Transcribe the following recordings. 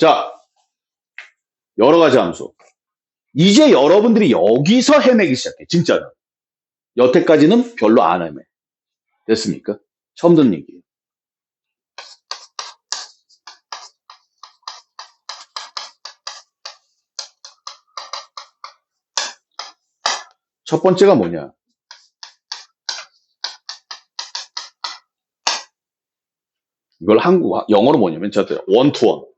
자, 여러 가지 함수. 이제 여러분들이 여기서 헤매기 시작해. 진짜로. 여태까지는 별로 안 헤매. 됐습니까? 처음 듣는 얘기예요. 첫 번째가 뭐냐? 이걸 영어로 뭐냐면, 원투원.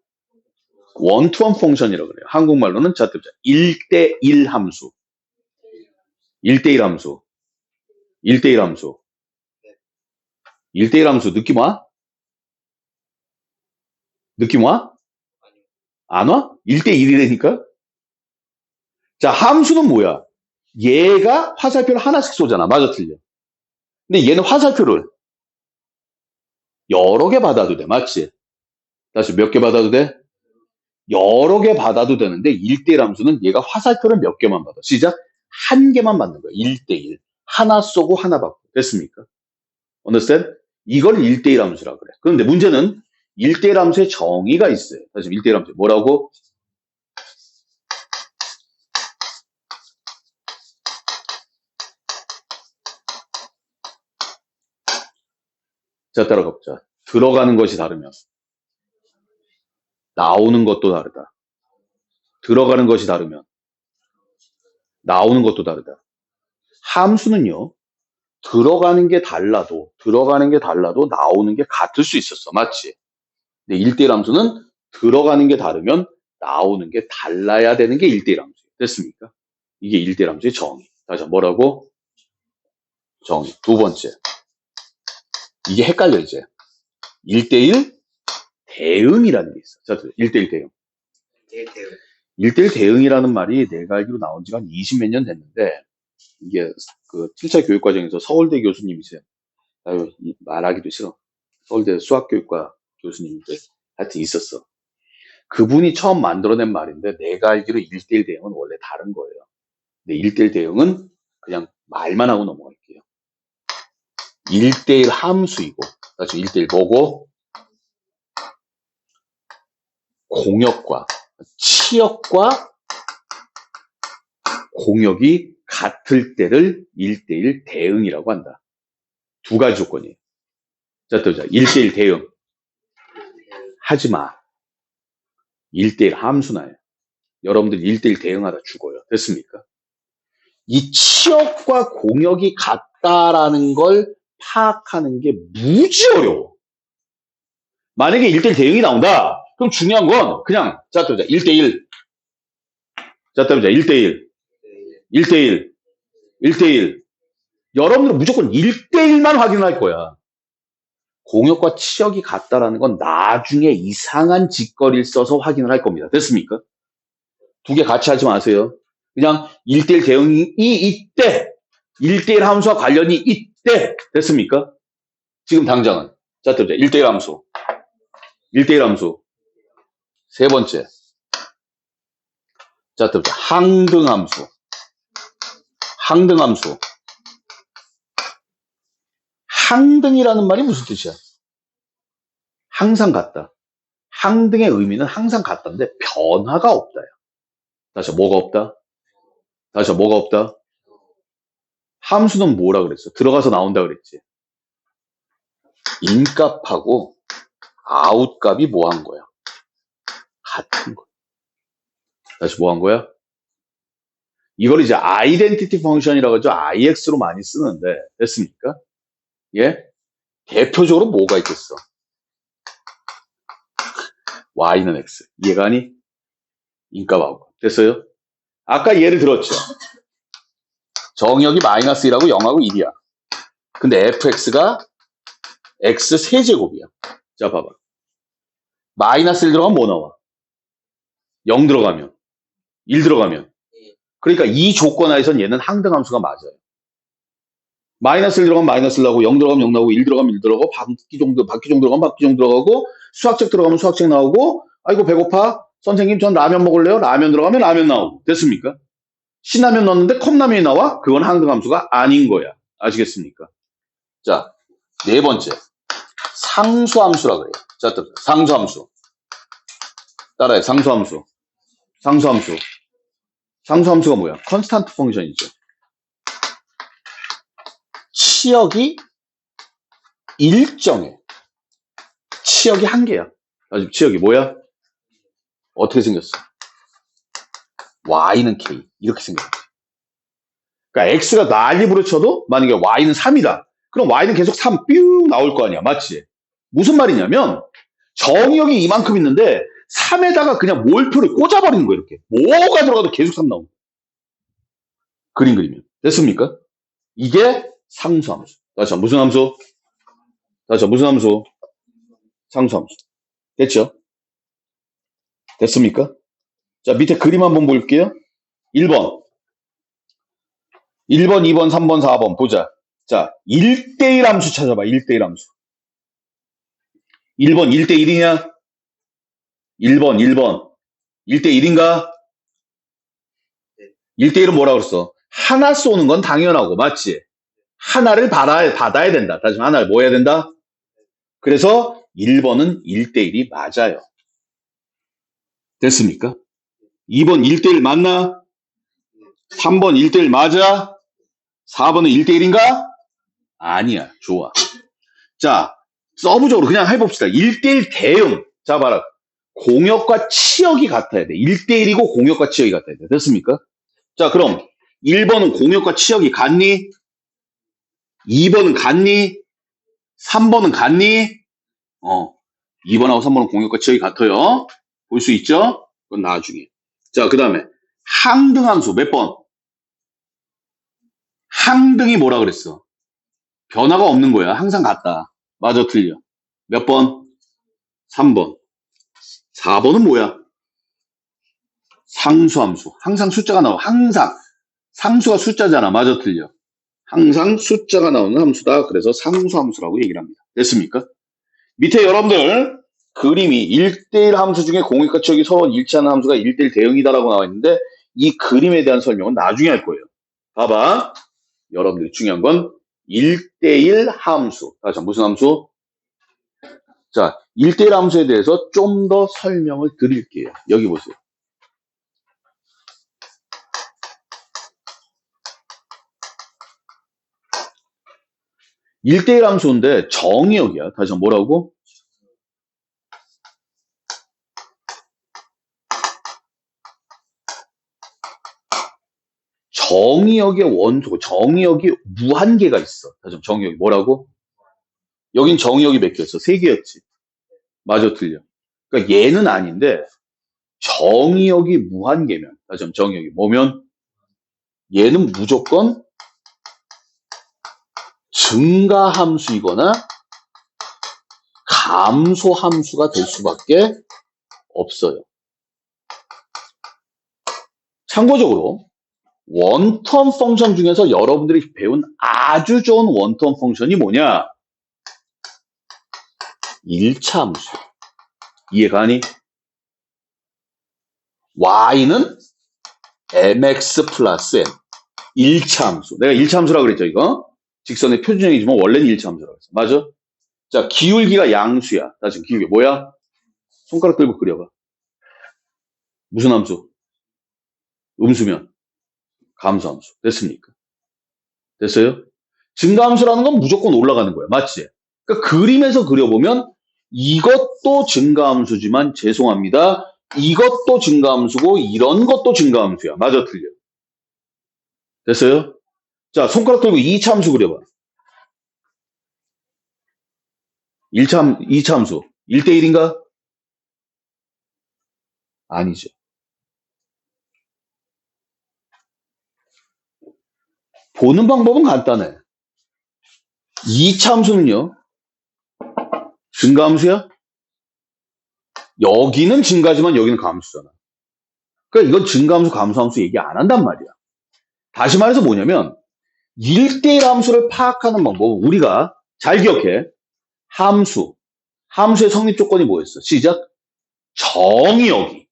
원투원 펑션이라고 그래요. 한국말로는 1대1 함수. 1대1 함수. 1대1 함수. 1대1 함수 느낌 와? 느낌 와? 안 와? 1대1이라니까? 자, 함수는 뭐야? 얘가 화살표를 하나씩 쏘잖아. 맞아, 틀려? 근데 얘는 화살표를 여러 개 받아도 돼. 맞지? 다시 몇 개 받아도 돼? 여러 개 받아도 되는데 1대1 함수는 얘가 화살표를 몇 개만 받아. 시작? 한 개만 받는 거야. 1대1. 하나 쏘고 하나 받고. 됐습니까? understand? 이걸 1대1 함수라고 그래. 그런데 문제는 1대1 함수의 정의가 있어요. 다시 1대1 함수. 뭐라고? 자, 따라가보자. 들어가는 것이 다르면 나오는 것도 다르다. 들어가는 것이 다르면 나오는 것도 다르다. 함수는요. 들어가는 게 달라도 나오는 게 같을 수 있었어. 맞지? 근데 1대1 함수는 들어가는 게 다르면 나오는 게 달라야 되는 게 1대1 함수. 됐습니까? 이게 1대1 함수의 정의. 다시 한번 뭐라고? 정의. 두 번째. 이게 헷갈려 이제. 1대1 대응이라는 게 있어. 자, 1대1 대응. 1대1 대응이라는 말이 내가 알기로 나온 지가 한 20몇 년 됐는데 이게 그 7차 교육과정에서 서울대 교수님이세요. 아유, 말하기도 싫어. 서울대 수학교육과 교수님인데 하여튼 있었어. 그분이 처음 만들어낸 말인데 내가 알기로 1대1 대응은 원래 다른 거예요. 근데 1대1 대응은 그냥 말만 하고 넘어갈게요. 1대1 함수이고 다시 1대1 뭐고? 공역과 치역과 공역이 같을 때를 1대1 대응이라고 한다. 두 가지 조건이에요. 자, 또 1대1 대응. 하지 마. 1대1 함수나요. 여러분들 1대1 대응하다 죽어요. 됐습니까? 이 치역과 공역이 같다라는 걸 파악하는 게 무지 어려워. 만약에 1대1 대응이 나온다. 그럼 중요한 건 그냥 자, 또 1대1. 자, 또 1대1. 1대1. 1대1. 여러분들은 무조건 1대1만 확인할 거야. 공역과 치역이 같다라는 건 나중에 이상한 짓거리를 써서 확인을 할 겁니다. 됐습니까? 두 개 같이 하지 마세요. 그냥 1대1 대응이 있대. 1대1 함수와 관련이 있대. 됐습니까? 지금 당장은. 자, 또 1대1 함수. 1대1 함수. 세 번째. 자, 또 항등 함수. 항등 함수. 항등이라는 말이 무슨 뜻이야? 항상 같다. 항등의 의미는 항상 같다인데 변화가 없다요. 다시 뭐가 없다? 다시 뭐가 없다? 함수는 뭐라 그랬어? 들어가서 나온다 그랬지. 인값하고 아웃값이 뭐 한 거야? 같은 거. 다시 뭐 한 거야? 이걸 이제 아이덴티티 펑션이라고 하죠. IX로 많이 쓰는데 됐습니까? 예? 대표적으로 뭐가 있겠어? Y는 X. 이해가니? 인값하고. 됐어요? 아까 예를 들었죠. 정역이 마이너스 1하고 0하고 1이야. 근데 fx가 x 세제곱이야. 자, 봐봐. 마이너스 1 들어가면 뭐 나와? 0 들어가면. 1 들어가면. 그러니까 이 조건 하에선 얘는 항등함수가 맞아요. 마이너스 1 들어가면 마이너스 1 나오고 0 들어가면 0 나오고 1 들어가면 1 들어가고 바퀴종 들어가면 바퀴종 들어가고 수학책 들어가면 수학책 나오고 아이고 배고파? 선생님 전 라면 먹을래요? 라면 들어가면 라면 나오고. 됐습니까? 신라면 넣었는데 컵라면이 나와? 그건 항등함수가 아닌 거야. 아시겠습니까? 자, 네 번째. 상수함수라 그래요. 자, 또 상수함수. 따라해. 상수함수. 상수함수. 상수함수가 뭐야? 컨스탄트 펑션이죠. 치역이 일정해. 치역이 한 개야. 지금 치역이 뭐야? 어떻게 생겼어? y는 k. 이렇게 생겼어. 그러니까 x가 난리 부르쳐도 만약에 y는 3이다. 그럼 y는 계속 3 뿅 나올 거 아니야. 맞지? 무슨 말이냐면 정의역이 이만큼 있는데 3에다가 그냥 몰표를 꽂아버리는 거예요. 이렇게. 뭐가 들어가도 계속 3 나오는 거예요. 그림 그리면. 됐습니까? 이게 상수함수. 다시 한번 무슨 함수? 다시 한번 무슨 함수? 상수함수. 됐죠? 됐습니까? 자, 밑에 그림 한번 볼게요. 1번. 1번, 2번, 3번, 4번 보자. 자, 1대1 함수 찾아봐. 1대1 함수. 1번 1대1이냐? 1번 1대1인가? 1대1은 뭐라 그랬어? 하나 쏘는 건 당연하고 맞지? 하나를 받아야 된다. 다시 하나를 뭐 해야 된다? 그래서 1번은 1대1이 맞아요. 됐습니까? 2번 1대1 맞나? 3번 1대1 맞아? 4번은 1대1인가? 아니야. 좋아. 자, 서브적으로 그냥 해봅시다. 1대1 대응. 자, 봐라. 공역과 치역이 같아야 돼. 1대1이고 공역과 치역이 같아야 돼. 됐습니까? 자, 그럼 1번은 공역과 치역이 같니? 2번은 같니? 3번은 같니? 2번하고 3번은 공역과 치역이 같아요. 볼 수 있죠? 그건 나중에. 자, 그 다음에 항등함수 몇 번? 항등이 뭐라 그랬어? 변화가 없는 거야. 항상 같다. 맞아, 틀려. 몇 번? 3번. 4번은 뭐야? 상수함수. 항상 숫자가 나와. 항상. 상수가 숫자잖아. 맞아, 틀려. 항상 숫자가 나오는 함수다. 그래서 상수함수라고 얘기를 합니다. 됐습니까? 밑에 여러분들 그림이 1대1 함수 중에 공역과 치역이 서로 일치하는 함수가 1대1 대응이다라고 나와 있는데 이 그림에 대한 설명은 나중에 할 거예요. 봐봐. 여러분들이 중요한 건 1대1 함수. 자, 무슨 함수? 자, 1대1 함수에 대해서 좀 더 설명을 드릴게요. 여기 보세요. 1대1 함수인데 정의역이야. 다시 한번 뭐라고? 정의역의 원소, 정의역이 무한계가 있어. 다시 한번 정의역이 뭐라고? 여긴 정의역이 몇 개였어? 3개였지. 맞아, 틀려. 그러니까 얘는 아닌데 정의역이 무한계면, 다시 한번 정의역이 뭐면? 얘는 무조건 증가함수이거나 감소함수가 될 수밖에 없어요. 참고적으로 원텀 펑션 중에서 여러분들이 배운 아주 좋은 원텀 펑션이 뭐냐? 1차 함수. 이해가니? y는 mx 플러스 n. 1차 함수. 내가 1차 함수라고 그랬죠, 이거? 직선의 표준형이지만 원래는 1차 함수라고 했어. 맞아? 자, 기울기가 양수야. 다시 기울기 뭐야? 손가락 들고 그려봐. 무슨 함수? 음수면 감소함수. 됐습니까? 됐어요? 증가함수라는 건 무조건 올라가는 거야. 맞지? 그러니까 그림에서 그려보면 이것도 증가함수지만 죄송합니다. 이것도 증가함수고 이런 것도 증가함수야. 맞아, 틀려. 됐어요? 자, 손가락 들고 2차 함수 그려봐. 2차 함수. 1대1인가? 아니죠. 보는 방법은 간단해. 2차 함수는요. 증가함수야? 여기는 증가지만 여기는 감수잖아. 그러니까 이건 증가함수, 감소함수 얘기 안 한단 말이야. 다시 말해서 뭐냐면 1대1 함수를 파악하는 방법은 우리가 잘 기억해. 함수의 성립 조건이 뭐였어? 시작. 정의역이.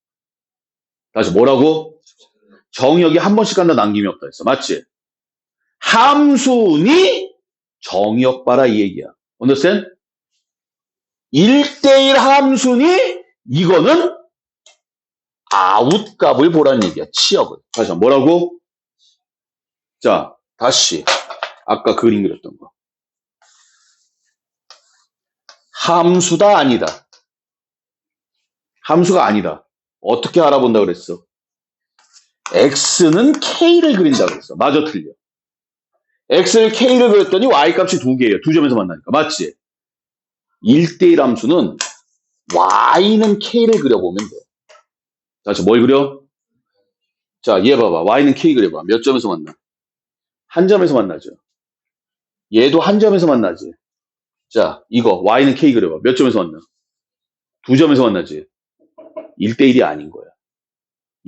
다시 뭐라고? 정의역이 한 번씩 간다 남김이 없다 했어. 맞지? 함수니 정의역 봐라 이 얘기야. understand? 1대1 함수니 이거는 아웃 값을 보라는 얘기야. 치역을. 다시 한번 뭐라고? 자, 다시 아까 그림 그렸던 거. 함수다 아니다. 함수가 아니다. 어떻게 알아본다 그랬어? x는 k를 그린다 그랬어. 맞아 틀려. x를 k를 그렸더니 y 값이 두 개예요. 두 점에서 만나니까. 맞지? 1대1 함수는 y는 k를 그려보면 돼. 다시 뭘 그려? 자, 얘 봐봐. y는 k 그려봐. 몇 점에서 만나? 한 점에서 만나죠. 얘도 한 점에서 만나지. 자, 이거 y는 k 그려봐. 몇 점에서 만나? 두 점에서 만나지. 1대1이 아닌 거야.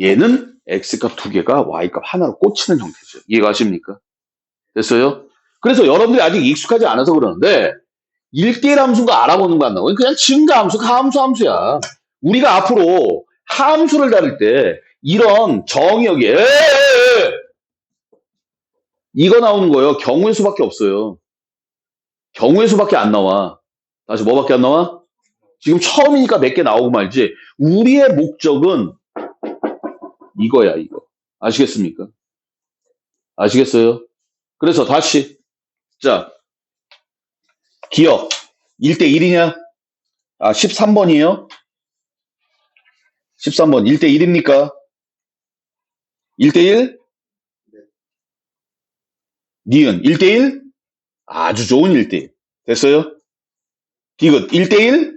얘는 x값 두 개가 y값 하나로 꽂히는 형태죠. 이해가 가십니까? 됐어요? 그래서 여러분들이 아직 익숙하지 않아서 그러는데 1대1 함수가 알아보는 거 안 나오고 그냥 증가 함수가 함수야. 우리가 앞으로 함수를 다룰 때 이런 정의역에 이거 나오는 거예요. 경우의 수밖에 없어요. 경우의 수밖에 안 나와. 다시 뭐밖에 안 나와? 지금 처음이니까 몇 개 나오고 말지. 우리의 목적은 이거야, 이거. 아시겠습니까? 아시겠어요? 그래서 다시 자, 기억 1대1이냐? 아, 13번이에요? 13번 1대1입니까? 1대1? 니은 1대1? 아주 좋은 1대1. 됐어요? 디귿 1대1?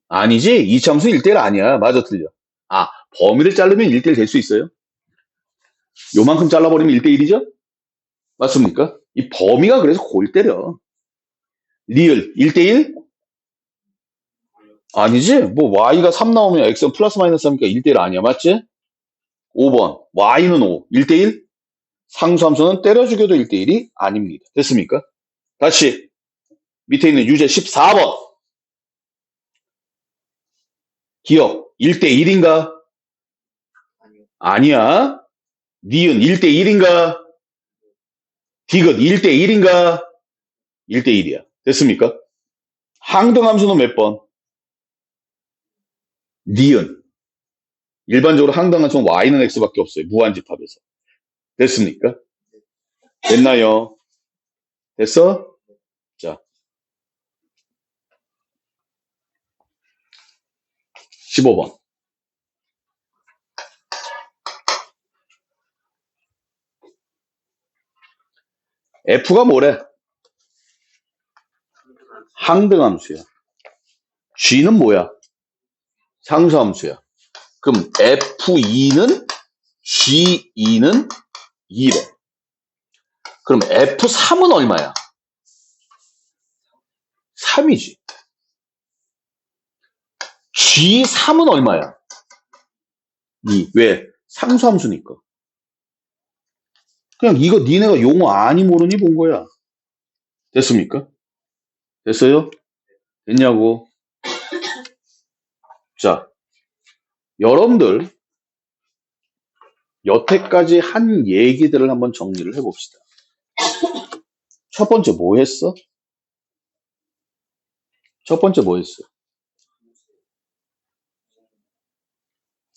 아니지. 이참수 1대1 아니야. 맞아 틀려. 아, 범위를 자르면 1대1 될 수 있어요? 요만큼 잘라버리면 1대1이죠? 맞습니까? 이 범위가 그래서 골 때려. 리을 1대1? 아니지. 뭐 y가 3 나오면 x는 플러스 마이너스 3이니까 1대1 아니야. 맞지? 5번 y는 5. 1대1? 상수함수는 때려 죽여도 1대1이 아닙니다. 됐습니까? 다시 밑에 있는 유제 14번. 기억 1대1인가? 아니야. 니은 1대1인가? 디귿 1대1인가? 1대1이야. 됐습니까? 항등함수는 몇 번? 니은. 일반적으로 항등함수는 y는 x밖에 없어요. 무한집합에서. 됐습니까? 됐나요? 됐어? 자, 15번. f가 뭐래? 항등함수야. g는 뭐야? 상수함수야. 그럼 f2는 g2는 2래. 그럼 f3은 얼마야? 3이지. g3은 얼마야? 2. 왜? 상수함수니까. 그냥 이거 니네가 용어 아니 모르니 본 거야. 됐습니까? 됐어요? 됐냐고. 자, 여러분들 여태까지 한 얘기들을 한번 정리를 해봅시다. 첫 번째 뭐 했어? 첫 번째 뭐 했어?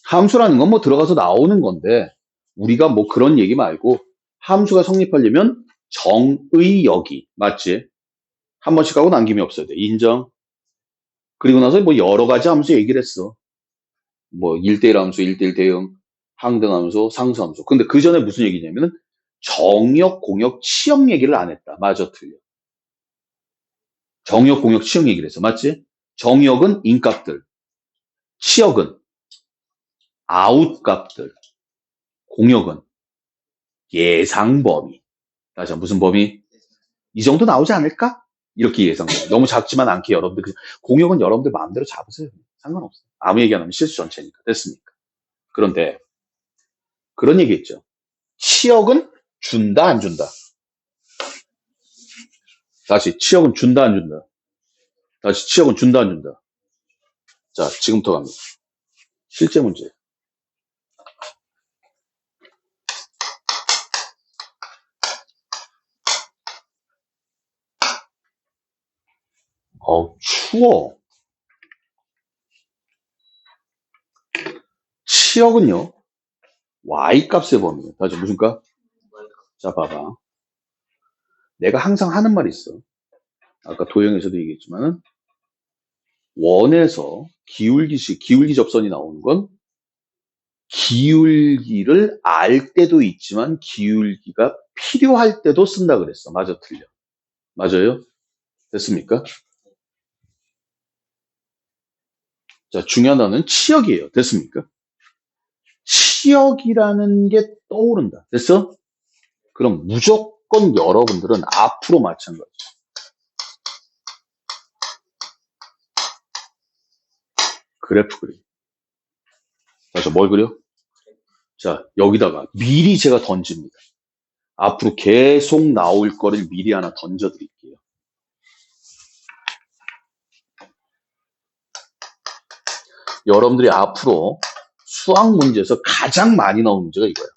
함수라는 건 뭐 들어가서 나오는 건데 우리가 뭐 그런 얘기 말고 함수가 성립하려면 정의 여기 맞지? 한 번씩 하고 남김이 없어야 돼. 인정? 그리고 나서 뭐 여러 가지 함수 얘기를 했어. 뭐 1대1 함수, 1대1 대응, 항등함수, 상수함수. 근데 그 전에 무슨 얘기냐면은 정역, 공역, 치역 얘기를 안 했다. 맞아, 틀려. 정역, 공역, 치역 얘기를 했어. 맞지? 정역은 인값들, 치역은 아웃값들, 공역은 예상 범위. 다시 한번 무슨 범위? 이 정도 나오지 않을까? 이렇게 예상 범위. 너무 작지만 않게 여러분들. 공역은 여러분들 마음대로 잡으세요. 상관없어요. 아무 얘기 안 하면 실수 전체니까. 됐습니까? 그런데 그런 얘기 있죠. 치역은 준다, 안 준다? 다시 치역은 준다, 안 준다? 다시 치역은 준다, 안 준다? 자, 지금부터 갑니다. 실제 문제. 추워. 치역은요, y값의 범위예요. 다시 무슨 값? 자, 봐봐. 내가 항상 하는 말이 있어. 아까 도형에서도 얘기했지만, 원에서 기울기 접선이 나오는 건 기울기를 알 때도 있지만 기울기가 필요할 때도 쓴다 그랬어. 맞아, 틀려? 맞아요? 됐습니까? 자, 중요한 단어는 치역이에요. 됐습니까? 치역이라는 게 떠오른다. 됐어? 그럼 무조건 여러분들은 앞으로 마찬가지. 그래프 그림. 자, 뭘 그려? 자, 여기다가 미리 제가 던집니다. 앞으로 계속 나올 거를 미리 하나 던져 드릴게요. 여러분들이 앞으로 수학 문제에서 가장 많이 나오는 문제가 이거예요.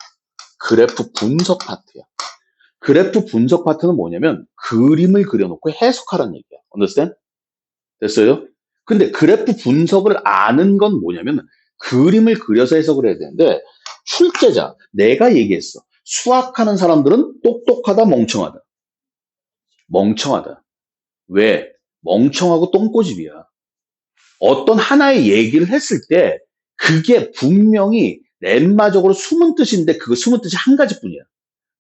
그래프 분석 파트야. 그래프 분석 파트는 뭐냐면 그림을 그려놓고 해석하라는 얘기야. understand? 됐어요? 근데 그래프 분석을 아는 건 뭐냐면 그림을 그려서 해석을 해야 되는데 출제자, 내가 얘기했어. 수학하는 사람들은 똑똑하다, 멍청하다. 멍청하다. 왜? 멍청하고 똥꼬집이야. 어떤 하나의 얘기를 했을 때 그게 분명히 렘마적으로 숨은 뜻인데 그 숨은 뜻이 한 가지뿐이야.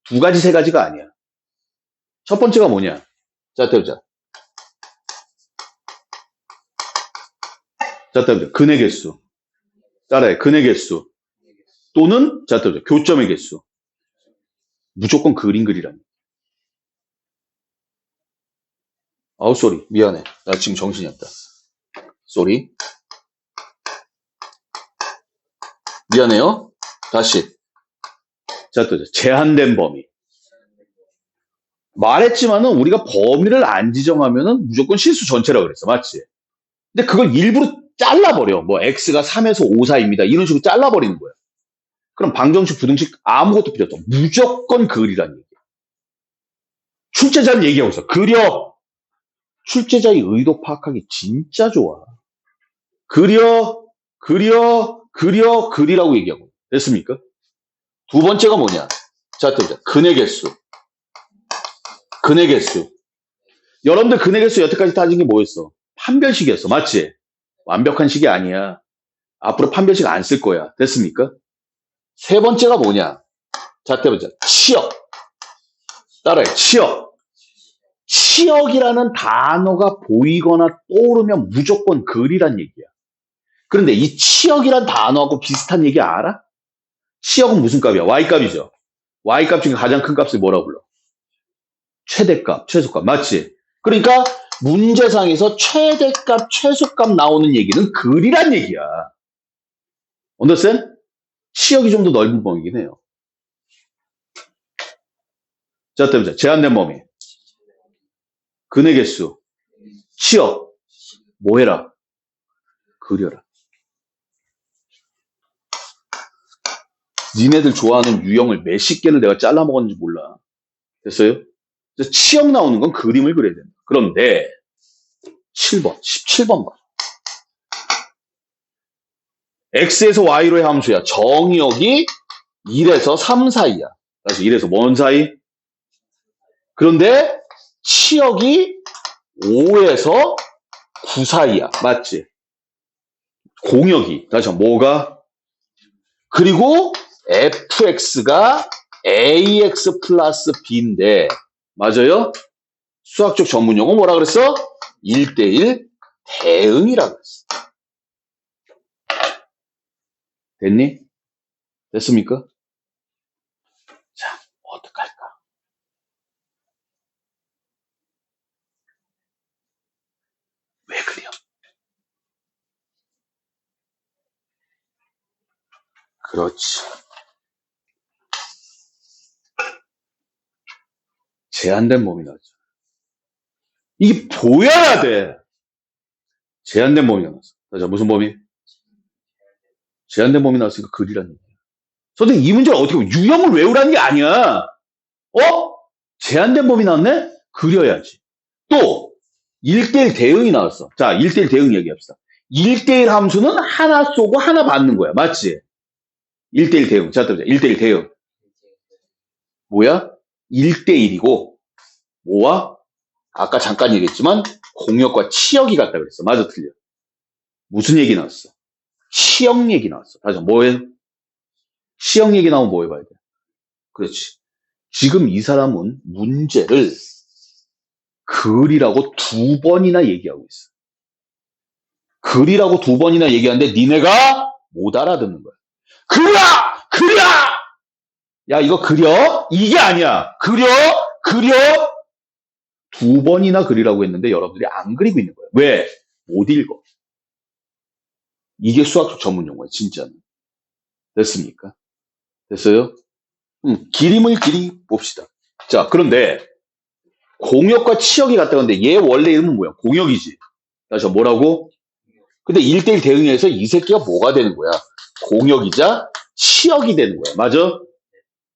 두 가지, 세 가지가 아니야. 첫 번째가 뭐냐? 자, 때보자. 자, 때보자. 근의 개수. 따라해. 근의 개수. 또는, 자, 때보자. 교점의 개수. 무조건 그림 그리라니. 아우, 쏘리. 미안해. 나 지금 정신이 없다. 쏘리. 미안해요. 다시. 자, 또 제한된 범위. 말했지만은 우리가 범위를 안 지정하면은 무조건 실수 전체라고 그랬어. 맞지? 근데 그걸 일부러 잘라버려. 뭐 x가 3에서 5 사이입니다. 이런 식으로 잘라버리는 거야. 그럼 방정식, 부등식 아무것도 필요 없어. 무조건 그리라는 얘기야. 출제자는 얘기하고 있어. 그려. 출제자의 의도 파악하기 진짜 좋아. 그려, 그리라고 얘기하고. 됐습니까? 두 번째가 뭐냐? 자, 또 보자. 근의 개수. 근의 개수. 여러분들 근의 개수 여태까지 따진 게 뭐였어? 판별식이었어. 맞지? 완벽한 식이 아니야. 앞으로 판별식 안 쓸 거야. 됐습니까? 세 번째가 뭐냐? 자, 때 보자. 치역. 따라해. 치역. 치역이라는 단어가 보이거나 떠오르면 무조건 글이란 얘기야. 그런데 이 치역이란 단어하고 비슷한 얘기 알아? 치역은 무슨 값이야? y값이죠. y값 중에 가장 큰 값을 뭐라고 불러? 최대값, 최소값. 맞지? 그러니까 문제상에서 최대값, 최소값 나오는 얘기는 글이란 얘기야. understand? 치역이 좀 더 넓은 범위이긴 해요. 자, 때보자. 제한된 범위. 근의 개수. 치역. 뭐 해라? 그려라. 니네들 좋아하는 유형을 몇십 개를 내가 잘라 먹었는지 몰라. 됐어요? 치역 나오는 건 그림을 그려야 된다. 그런데 7번, 17번 봐. x에서 y로의 함수야. 정의역이 1에서 3 사이야. 그래서 1에서 뭔 사이? 그런데 치역이 5에서 9 사이야. 맞지? 공역이. 다시 한번 뭐가? 그리고 fx가 ax 플러스 b인데 맞아요? 수학적 전문 용어 뭐라 그랬어? 1대1 대응이라고 그랬어. 됐니? 됐습니까? 자, 어떡할까? 왜 그래요? 그렇지. 제한된 몸이 나왔죠. 이게 보여야 돼. 제한된 몸이 나왔어. 자, 무슨 몸이? 제한된 몸이 나왔으니까 글이라는 얘기야. 선생님, 이 문제를 어떻게 보면 유형을 외우라는 게 아니야. 어? 제한된 범위 나왔네? 그려야지. 또 1대1 대응이 나왔어. 자, 1대1 대응 얘기합시다. 1대1 함수는 하나 쏘고 하나 받는 거야. 맞지? 1대1 대응. 자, 1대1 대응. 뭐야? 1대1이고, 뭐와? 아까 잠깐 얘기했지만, 공역과 치역이 같다 그랬어. 맞아, 틀려. 무슨 얘기 나왔어? 치역 얘기 나왔어. 다시 뭐해? 치역 얘기 나오면 뭐 해봐야 돼? 그렇지. 지금 이 사람은 문제를 글이라고 2번이나 얘기하고 있어. 글이라고 2번이나 얘기하는데 니네가 못 알아듣는 거야. 그려! 그려! 야, 이거 그려? 이게 아니야. 그려? 그려? 2번이나 그리라고 했는데 여러분들이 안 그리고 있는 거야. 왜? 못 읽어. 이게 수학적 전문 용어야, 진짜는. 됐습니까? 됐어요? 기림을 길이 봅시다. 자, 그런데 공역과 치역이 같다는데 얘 원래 이름은 뭐야? 공역이지. 다시 뭐라고? 근데 1대1 대응에서 이 새끼가 뭐가 되는 거야? 공역이자 치역이 되는 거야. 맞아?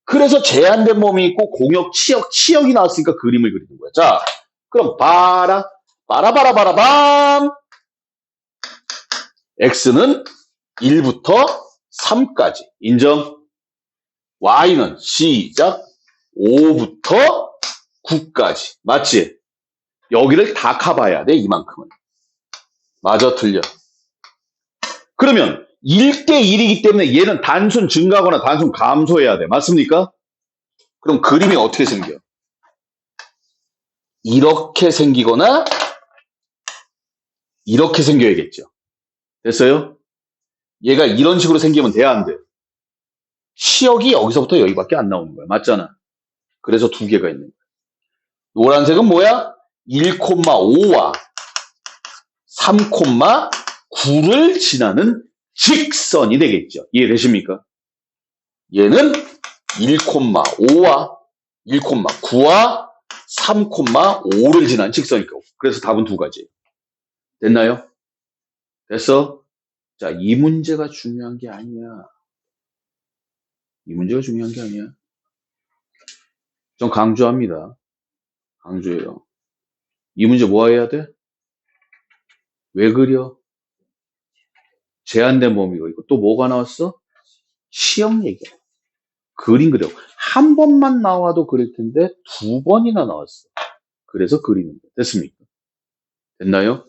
그래서 제한된 몸이 있고 공역, 치역이 나왔으니까 그림을 그리는 거야. 자, 그럼 바라바라밤. x는 1부터 3까지. 인정? y는 시작 5부터 9까지. 맞지? 여기를 다 가봐야 돼, 이만큼은. 맞아, 틀려. 그러면 1대1이기 때문에 얘는 단순 증가하거나 단순 감소해야 돼. 맞습니까? 그럼 그림이 어떻게 생겨? 이렇게 생기거나 이렇게 생겨야겠죠. 됐어요? 얘가 이런 식으로 생기면 돼야 안 돼. 치역이 여기서부터 여기밖에 안 나오는 거야. 맞잖아. 그래서 2개가 있는 거야. 노란색은 뭐야? 1,5와 3,9를 지나는 직선이 되겠죠. 이해되십니까? 얘는 1,5와 1,9와 3,5를 지난 직선일 거고. 그래서 답은 2가지. 됐나요? 됐어? 자, 이 문제가 중요한 게 아니야. 이 문제가 중요한 게 아니야. 전 강조합니다. 강조해요. 이 문제 뭐 해야 돼? 왜 그려? 제한된 범위가 있고 또 뭐가 나왔어? 시험 얘기야. 그림 그려. 한 번만 나와도 그릴 텐데 2번이나 나왔어. 그래서 그리는 거. 됐습니까? 됐나요?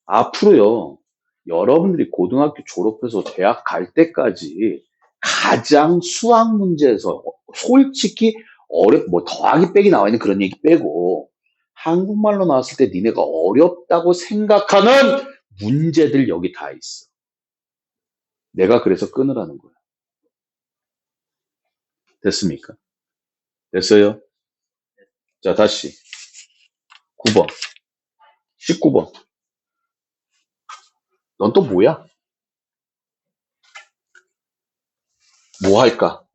앞으로요. 여러분들이 고등학교 졸업해서 대학 갈 때까지 가장 수학 문제에서 솔직히 뭐 더하기 빼기 나와 있는 그런 얘기 빼고 한국말로 나왔을 때 니네가 어렵다고 생각하는 문제들 여기 다 있어. 내가 그래서 끊으라는 거야. 됐습니까? 됐어요? 자, 다시 9번 19번 넌 또 뭐야? 뭐 할까?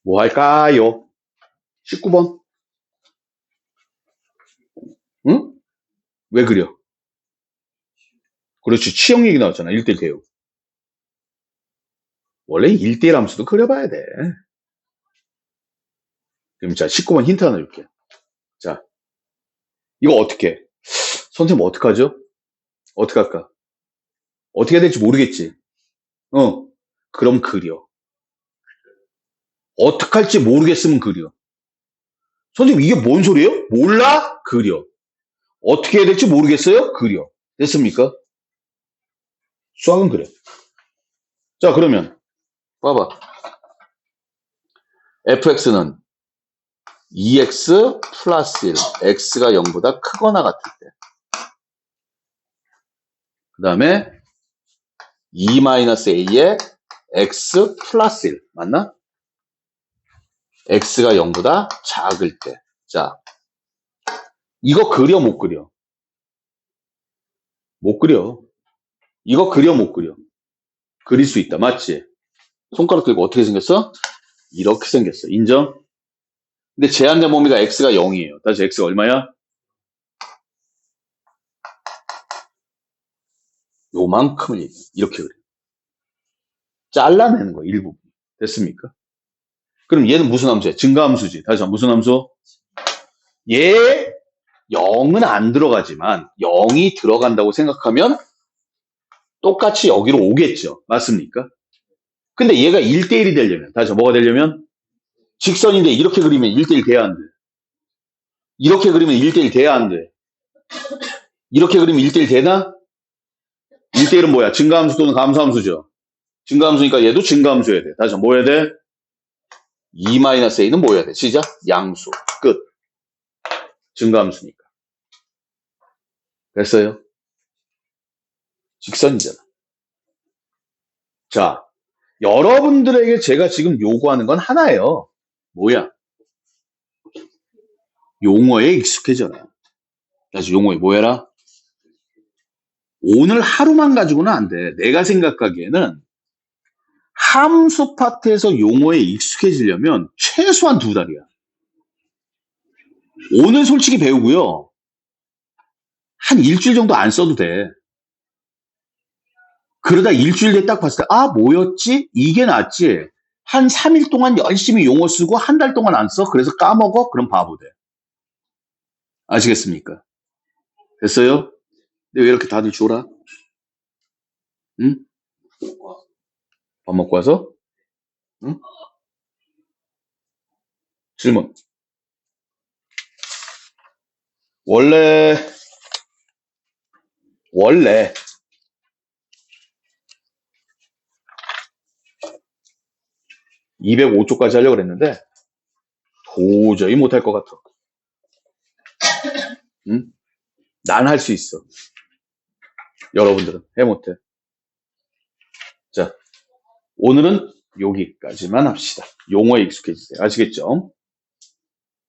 뭐 할까요? 19번 응? 왜 그려? 그렇지. 치형 얘기 나왔잖아. 1대1 대응. 원래 1대1 함수도 그려봐야 돼. 그럼 자, 19번 힌트 하나 줄게. 자, 이거 어떻게 해? 선생님 어떡하죠? 어떻게 할까? 어떻게 해야 될지 모르겠지. 그럼 그려. 어떻게 할지 모르겠으면 그려. 선생님 이게 뭔 소리예요? 몰라? 그려. 어떻게 해야 될지 모르겠어요? 그려. 됐습니까? 수학은 그래. 자, 그러면 봐봐. fx는 2x 플러스 1, x가 0보다 크거나 같을 때. 그 다음에 2-a에 x 플러스 1. 맞나? x가 0보다 작을 때. 자, 이거 그려 못 그려? 못 그려. 이거 그려 못 그려? 그릴 수 있다. 맞지? 손가락 들고 어떻게 생겼어? 이렇게 생겼어. 인정? 근데 제한된 범위가 x가 0이에요. 다시 x가 얼마야? 요만큼을 얘기해. 이렇게 그래. 잘라내는 거야. 일부분. 됐습니까? 그럼 얘는 무슨 함수야? 증가함수지. 다시 한번 무슨 함수? 얘 0은 안 들어가지만 0이 들어간다고 생각하면 똑같이 여기로 오겠죠. 맞습니까? 근데 얘가 1대1이 되려면, 다시 뭐가 되려면? 직선인데 이렇게 그리면 1대1 돼야 안 돼. 이렇게 그리면 1대1 돼야 안 돼. 이렇게 그리면 1대1 되나? 1대1은 뭐야? 증가함수 또는 감소함수죠. 증가함수니까 얘도 증가함수여야 돼. 다시 뭐 해야 돼? 2-a는 뭐 해야 돼? 시작. 양수. 끝. 증가함수니까. 됐어요? 직선이잖아. 자, 여러분들에게 제가 지금 요구하는 건 하나예요. 뭐야? 용어에 익숙해져라. 다시 용어에 뭐 해라? 오늘 하루만 가지고는 안 돼. 내가 생각하기에는 함수 파트에서 용어에 익숙해지려면 최소한 2달이야. 오늘 솔직히 배우고요. 한 일주일 정도 안 써도 돼. 그러다 일주일 뒤에 딱 봤을 때, 아, 뭐였지? 이게 낫지? 한 3일 동안 열심히 용어 쓰고 한 달 동안 안 써? 그래서 까먹어? 그럼 바보 돼. 아시겠습니까? 됐어요? 근데 왜 이렇게 다들 졸아? 응? 밥 먹고 와서? 응? 질문. 원래 205쪽까지 하려고 그랬는데 도저히 못할 것 같아. 응? 난 할 수 있어. 여러분들은 해 못해. 자, 오늘은 여기까지만 합시다. 용어에 익숙해지세요. 아시겠죠?